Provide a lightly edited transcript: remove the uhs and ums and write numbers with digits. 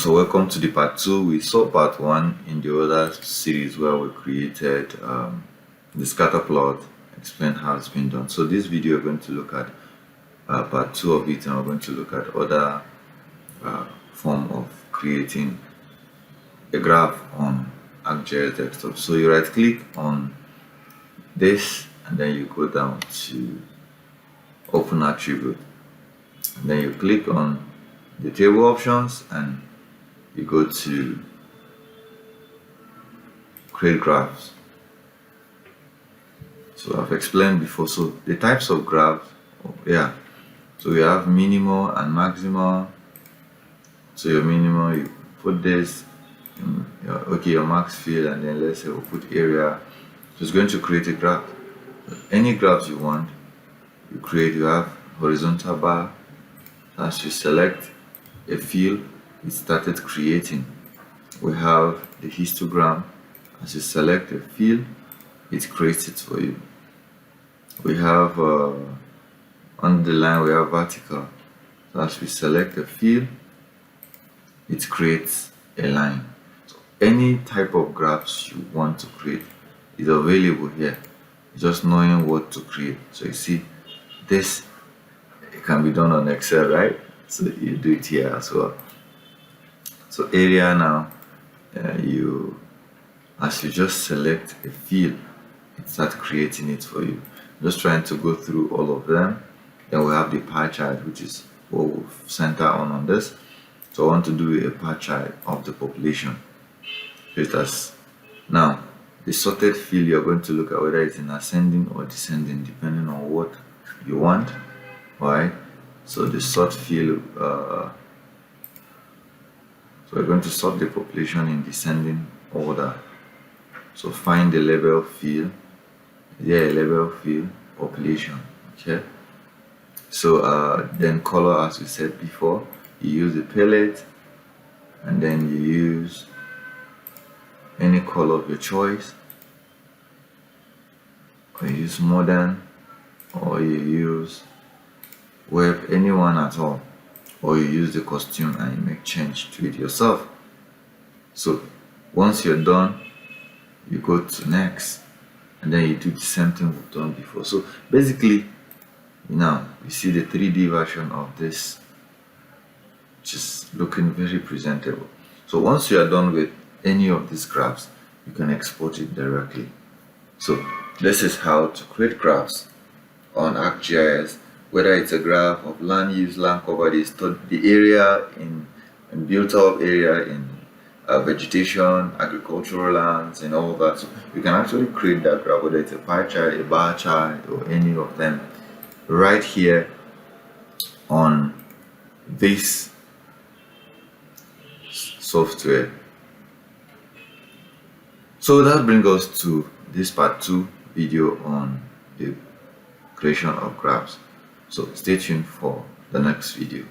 So welcome to the part 2. We saw part 1 in the other series where we created the scatter plot, explained how it's been done. So this video we're going to look at part 2 of it, and we're going to look at other form of creating a graph on ArcGIS Desktop. So you right click on this and then you go down to open attribute, and then you click on the table options and you go to create graphs. So I've explained before, so the types of graphs, so we have minimal and maximal. So your minimal, you put this in your max field, and then let's say we'll put area. So it's going to create a graph. So any graphs you want, you create. You have horizontal bar. As you select a field, it started creating. We have the histogram. As you select a field, it creates it for you. We have on the line, we have vertical. So as we select a field, it creates a line. So any type of graphs you want to create is available here. Just knowing what to create. So you see, this it can be done on Excel, right? So you do it here as well. So area now, as you just select a field, it starts creating it for you. Just trying to go through all of them. Then we have the pie chart, which is what we'll center on this. So I want to do a pie chart of the population. Just as now, the sorted field, you're going to look at whether it's in ascending or descending, depending on what you want. Right? So the sort field, so we're going to sort the population in descending order. So find the label field. There a label field population. Okay. So then color, as we said before, you use the palette, and then you use any color of your choice, or you use modern, or you use web, anyone at all, or you use the costume and you make change to it yourself. So once you're done, you go to next, and then you do the same thing we've done before. So basically, now you see the 3D version of this, which is looking very presentable. So once you are done with any of these graphs, you can export it directly. So this is how to create graphs on ArcGIS. Whether it's a graph of land use, land cover, the area in built up area in vegetation, agricultural lands, and all that. So you can actually create that graph, whether it's a pie chart, a bar chart, or any of them, right here on this software. So that brings us to this part 2 video on the creation of graphs. So stay tuned for the next video.